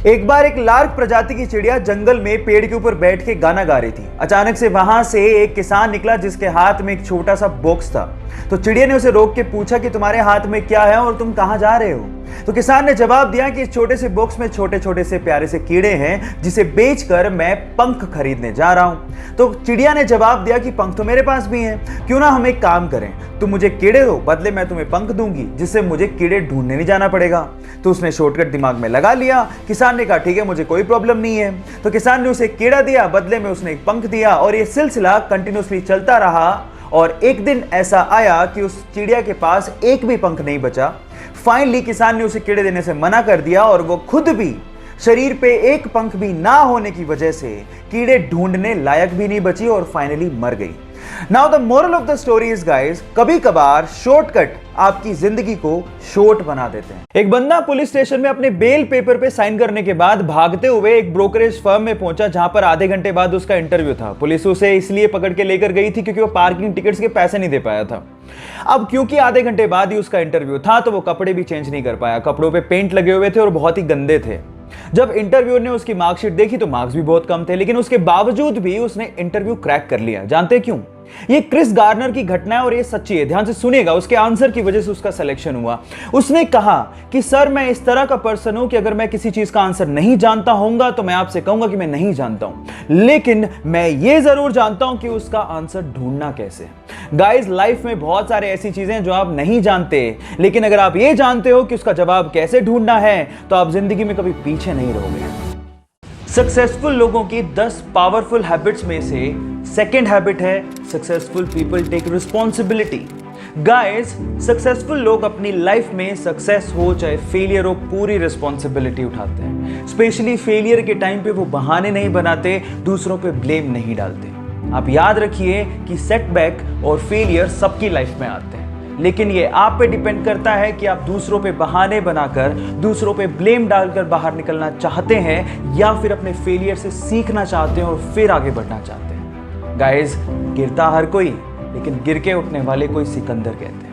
एक बार एक लार्क प्रजाति की चिड़िया जंगल में पेड़ के ऊपर बैठ के गाना गा रही थी। अचानक से वहां से एक किसान निकला जिसके हाथ में एक छोटा सा बॉक्स था। तो चिड़िया ने उसे रोक के पूछा कि तुम्हारे हाथ में क्या है और तुम कहां जा रहे हो। तो किसान ने जवाब दिया कि इस छोटे से बॉक्स में छोटे छोटे से प्यारे से कीड़े हैं जिसे बेचकर मैं पंख खरीदने जा रहा हूं। तो चिड़िया ने जवाब दिया कि पंख तो मेरे पास भी हैं, क्यों ना हम एक काम करें, तुम मुझे कीड़े दो, बदले मैं तुम्हें पंख दूंगी जिससे मुझे कीड़े ढूंढने नहीं जाना पड़ेगा। तो उसने शॉर्टकट दिमाग में लगा लिया। किसान ने कहा ठीक है, मुझे कोई प्रॉब्लम नहीं है। तो किसान ने उसे कीड़ा दिया, बदले में उसने एक पंख दिया और यह सिलसिला कंटिन्यूअसली चलता रहा। और एक दिन ऐसा आया कि उस चिड़िया के पास एक भी पंख नहीं बचा। फाइनली किसान ने उसे कीड़े देने से मना कर दिया और वो खुद भी शरीर पे एक पंख भी ना होने की वजह से कीड़े ढूंढने लायक भी नहीं बची और फाइनली मर गई। Now the moral of the story is guys, कभी कभार शॉर्टकट आपकी जिंदगी को शॉर्ट बना देते हैं। एक बंदा पुलिस स्टेशन में अपने बेल पेपर पे साइन करने के बाद भागते हुए एक ब्रोकरेज फर्म में पहुंचा जहां पर आधे घंटे बाद उसका इंटरव्यू था। पुलिस उसे इसलिए पकड़ के लेकर गई थी क्योंकि वो पार्किंग टिकट्स के पैसे नहीं दे पाया था। अब क्योंकि आधे घंटे बाद ही उसका इंटरव्यू था तो वो कपड़े भी चेंज नहीं कर पाया। कपड़ों पे पेंट लगे हुए थे और बहुत ही गंदे थे। जब इंटरव्यूअर ने उसकी मार्कशीट देखी तो मार्क्स भी बहुत कम थे, लेकिन उसके बावजूद भी उसने इंटरव्यू क्रैक कर लिया। जानते क्यों? ये क्रिस गार्नर की घटना है और ये सच्ची है। ध्यान से सुनिएगा, उसके आंसर की वजह से उसका सिलेक्शन हुआ। उसने कहा कि सर मैं इस तरह का पर्सन हूं कि अगर मैं किसी चीज का आंसर नहीं जानता होऊंगा तो मैं आपसे कहूंगा कि मैं नहीं जानता हूं, लेकिन मैं ये जरूर जानता हूं कि उसका आंसर ढूंढना कैसे। गाइस, लाइफ में बहुत सारे ऐसी चीजें हैं जो आप नहीं जानते, लेकिन अगर आप ये जानते हो कि उसका जवाब कैसे ढूंढना है तो आप जिंदगी में कभी पीछे नहीं रहोगे। सक्सेसफुल लोगों की 10 पावरफुल हैबिट्स में से सेकेंड हैबिट है successful people take responsibility. Guys, successful लोग अपनी लाइफ में सक्सेस हो चाहे फेलियर हो पूरी रिस्पॉन्सिबिलिटी उठाते हैं। स्पेशली फेलियर के टाइम पे वो बहाने नहीं बनाते, दूसरों पे ब्लेम नहीं डालते। आप याद रखिए कि सेटबैक और फेलियर सबकी लाइफ में आते हैं, लेकिन ये आप पे डिपेंड करता है कि आप दूसरों पे बहाने बनाकर, दूसरों पे ब्लेम डालकर बाहर निकलना चाहते हैं या फिर अपने फेलियर से सीखना चाहते हैं और फिर आगे बढ़ना चाहते हैं। गाइस, गिरता हर कोई, लेकिन गिर के उठने वाले कोई सिकंदर कहते हैं।